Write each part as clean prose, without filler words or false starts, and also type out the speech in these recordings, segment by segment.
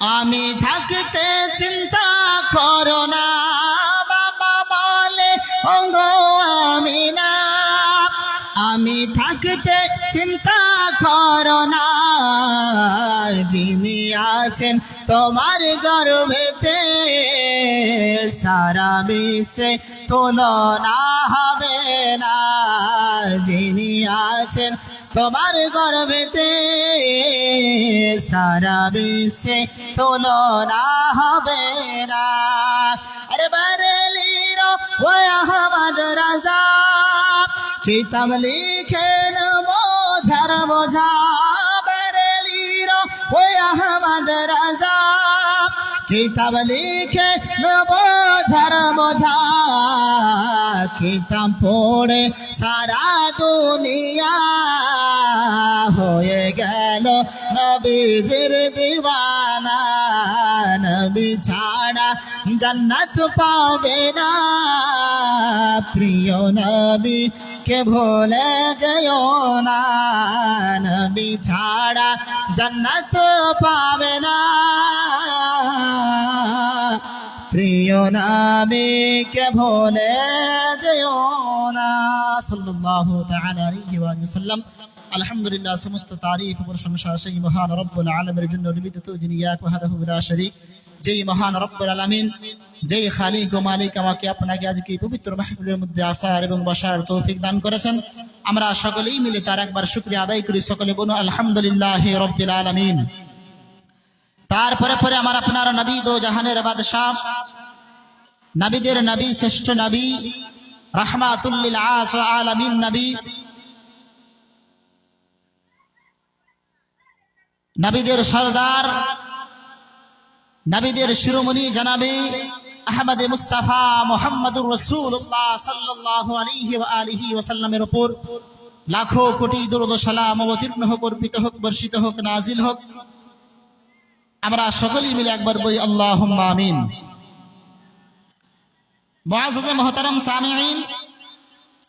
আমি থাকতে চিন্তা করো না, বাবা বলে ওগো আমিনা। আমি থাকতে চিন্তা করো না, যিনি আছেন তোমার গর্ভেতে, সারা বিশ্বে তুলনা হবে না। যিনি আছেন তোমার গর্ভেতে, সারা বিশ্বে তুলনা হবে না। আরে বরেলির ওই আহমদ রাজা কিতাব লিখেন বোঝার বোঝা। বরেলির ওই আহমদ রাজা কিতাব লিখে বোঝার বোঝা। কিতাব পড়ে সারা দুনিয়া হয়ে গেল নবীজির দিওয়ানা। নবী ছাড়া জান্নাত পাবে না, প্রিয় নবী কে ভুলে যেও না। নবী ছাড়া জান্নাত পাবে না, প্রিয় নবী কে ভুলে যেও না। সাল্লাল্লাহু তাআলা আলাইহি ওয়া সাল্লাম। আলহামদুলিল্লাহ, সমস্ত তারিফ ও প্রশংসা সেই মহান রব্বুল আলামিনের জন্য নিবেদিত, যিনি এক ওয়াহদাহু বিলা শারীক। যেই মহান রব্বুল আলামিন, যেই খালিক ও মালিক আমাকে আপনাকে আজকে এই পবিত্র মাহফিলের মধ্যে আসার এবং বসার তৌফিক দান করেছেন, আমরা সকলেই মিলে তার একবার শুকরিয়া আদায় করি। সকলে বলুন আলহামদুলিল্লাহি রাব্বিল আলামিন। তারপরে পরে আমার আপনার নবী দো জাহানের বাদশাহ, নবীদের নবী, শ্রেষ্ঠ নবী, রাহমাতুল লিল আলামিন নবী, নবীদের সরদার, নবীদের শিরোমণি জনাবে আহমদ মুস্তাফা মুহাম্মদুর রাসূলুল্লাহ সাল্লাল্লাহু আলাইহি ওয়া আলিহি ওয়াসাল্লামের উপর লাখো কোটি দরুদ ও সালাম অবতীর্ণ হোক, অর্পিত হোক, বর্ষিত হোক, নাজিল হোক। আমরা সকলেই মিলে একবার বলি আল্লাহুম্মা আমিন। মুআজ্জাজ মুহতারাম সামিঈন,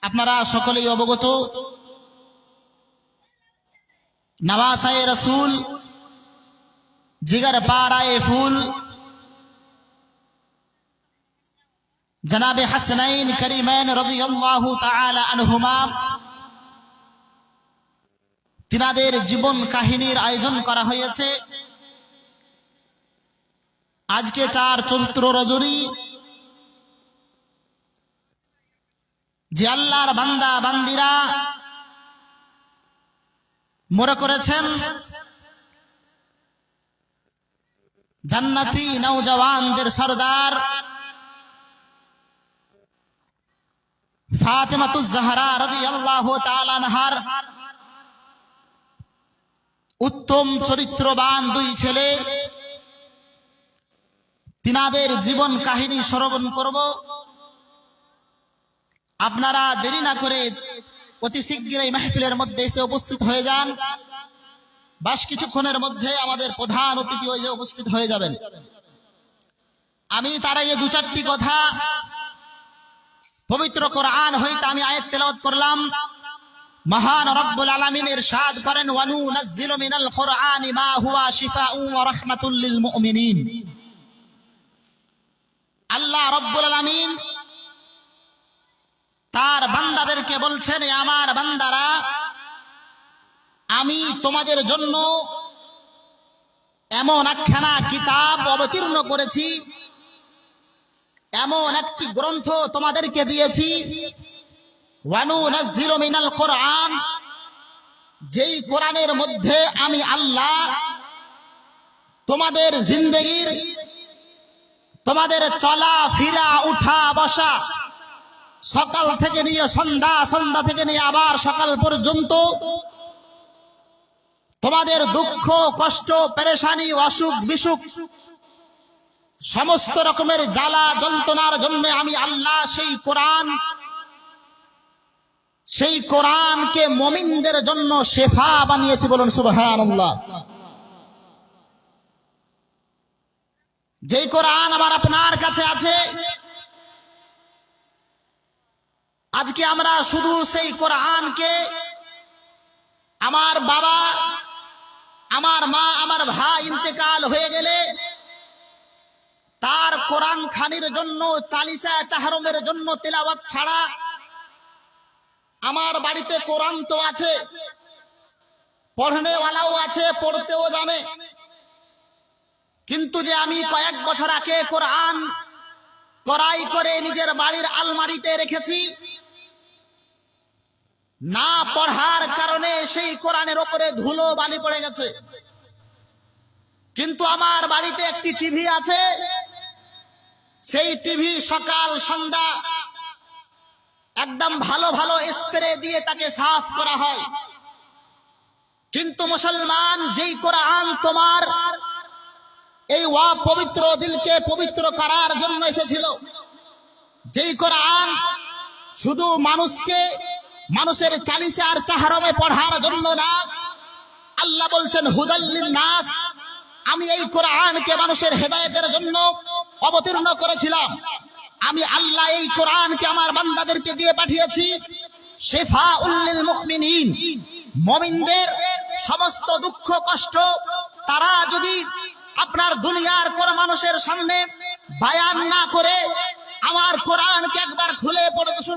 আপনারা সকলেই অবগত, নওয়াসায়ে রাসূল, জিগার পারায়ে ফুল, জনাবে হাসনাইন করিমাইন রাদিয়াল্লাহু তাআলা আনহুমা, তিনাদের জীবন কাহিনীর আয়োজন করা হয়েছে। আজকে তার চৈত্র রজনী, যে আল্লাহর বান্দা বান্দিরা মরে করেছেন, জান্নাতি নওজওয়ানদের সরদার ফাতেমাতুজ জাহরা রাদিয়াল্লাহু তাআলা আনহার উত্তম চরিত্রবান দুই ছেলে, তিনাদের জীবন কাহিনী শ্রবণ করব। আপনারা দেরি না করে অতি শীঘ্রই মাহফিলের মধ্যে এসে উপস্থিত হয়ে যান। বেশ কিছুক্ষণের মধ্যে আমাদের প্রধান অতিথি হয়ে উপস্থিত হয়ে যাবেন। আমি তার আগে দু চারটি কথা পবিত্র কোরআন হইতে আমি আয়াত তেলাওয়াত করলাম। মহান রব্বুল আলামিন ইরশাদ করেন, ওয়া নুনাজ্জিলু মিনাল কুরআনি মা হুয়া শিফাউন ওয়া রাহমাতুল লিল মুমিনিন। আল্লাহ রব্বুল আলামিন তার বান্দাদেরকে বলছেন, আমার বান্দারা, আমি তোমাদের জন্য এমন একখানা কিতাব অবতীর্ণ করেছি, এমন একটি গ্রন্থ তোমাদেরকে দিয়েছি, ওয়া নুনাজ্জিলু মিনাল কুরআন, যেই কোরআনের মধ্যে আমি আল্লাহ তোমাদের জিন্দেগির, তোমাদের চলা ফিরা, উঠা বসা, সকাল থেকে নিয়ে সন্ধ্যা, সন্ধ্যা থেকে নিয়ে আবার সকাল পর্যন্ত তোমাদের দুঃখ কষ্ট পেরেশানি অসুখ বিসুখ সমস্ত রকমের জ্বালা যন্ত্রণার জন্য আমি আল্লাহ সেই কোরআনকে মুমিনদের জন্য শেফা বানিয়েছি। বলুন সুবহানাল্লাহ। যেই কোরআন আমার আপনার কাছে আছে, আজকে আমরা শুধু সেই কোরআনকে আমার বাবা আমার মা আমার ভাই ইন্তেকাল হয়ে গেলে তার কোরআন খানির জন্য চালিসা চাহরমের জন্য তেলাওয়াত ছাড়া আমার বাড়িতে কোরআন তো আছে, পড়নেওয়ালাও আছে, পড়তেও জানে, কিন্তু যে আমি কয়েক বছর আগে কোরআন কড়াই করে নিজের বাড়ির আলমারিতে রেখেছি, না পড়ার কারণে সেই কোরআনের উপরে ধুলো বালি পড়ে গেছে। কিন্তু আমার বাড়িতে একটি টিভি আছে, সেই টিভি সকাল সন্ধ্যা একদম ভালো ভালো স্প্রে দিয়ে তাকে সাফ করা হয়। কিন্তু মুসলমান, যেই কোরআন তোমার এই পবিত্র দিলকে পবিত্র করার জন্য এসেছিল, যেই কোরআন শুধু মানুষের চালিসা আর চাহরমে পড়ার জন্য না, আল্লাহ বলছেন হুদাল্লিন নাস, আমি এই কোরআনকে মানুষের হেদায়েতের জন্য অবতীর্ণ করেছিলাম। আমি আল্লাহ এই কোরআনকে আমার বান্দাদেরকে দিয়ে পাঠিয়েছি শিফাউল লিল মুমিনিন, মুমিনদের সমস্ত দুঃখ কষ্ট তারা যদি আপনার দুনিয়ার কোন মানুষের সামনে বায়ান না করে আমার কোরআনকে একবার খুলে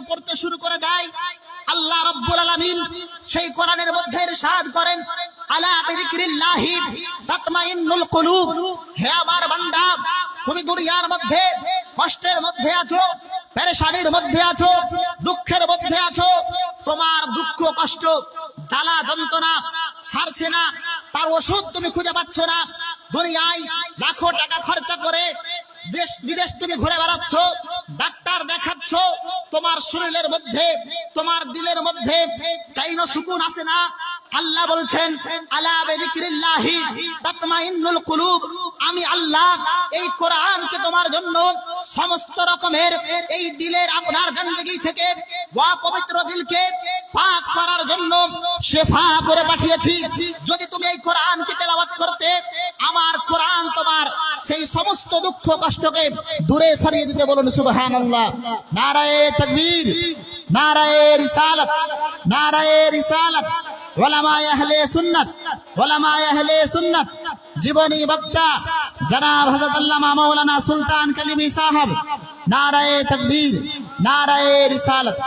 পড়তে শুরু করে দেয়, আল্লাহ রাব্বুল আলামিন সেই কোরআনের মধ্যে ইরশাদ করেন, আলা বিযিকরিল্লাহি তাতমাইন্নুল কুলুব, হে আমার বান্দা, তুমি দুনিয়ার মধ্যে কষ্টের মধ্যে আছো, পেরেশানির মধ্যে আছো, দুঃখের মধ্যে আছো, তোমার দুঃখ কষ্ট জ্বালা যন্ত্রণা ছাড়ছে না, তার ওষুধ তুমি খুঁজে পাচ্ছ না, দুনিয়ায় লাখো টাকা খরচা করে দেশ বিদেশ তুমি ঘুরে বেড়াচ্ছ, ডাক্তার দেখাচ্ছ, তোমার শরীরের মধ্যে তোমার দিলের মধ্যে চাইনো সুকুন আসে না। আল্লাহ বলছেন আলা বিযিকরিল্লাহি তাতমাইন্নুল কুলুব, আমি আল্লাহ এই কোরআনকে তোমার জন্য সমস্ত রকমের এই দিলের আপনার গندگی থেকে পবিত্র দিলকে পাক করার জন্য শিফা করে পাঠিয়েছি। যদি তুমি এই কোরআনকে তেলাওয়াত করতে, আমার কোরআন তোমার সেই সমস্ত দুঃখ কষ্টকে দূরে সরিয়ে দিতে। বলুন সুবহানাল্লাহ। নারায়ে তাকবীর, নারায়ে রিসালাত, নারায়ে রিসালাত। ওলামায়ে আহলে সুন্নাত, ওলামায়ে আহলে সুন্নাত জীবনী বক্তা জনাব হযরত আল্লামা মাওলানা সুলতান কালিমি সাহেব, নারায়ে তাকবীর, নারায়ে রিসালাত।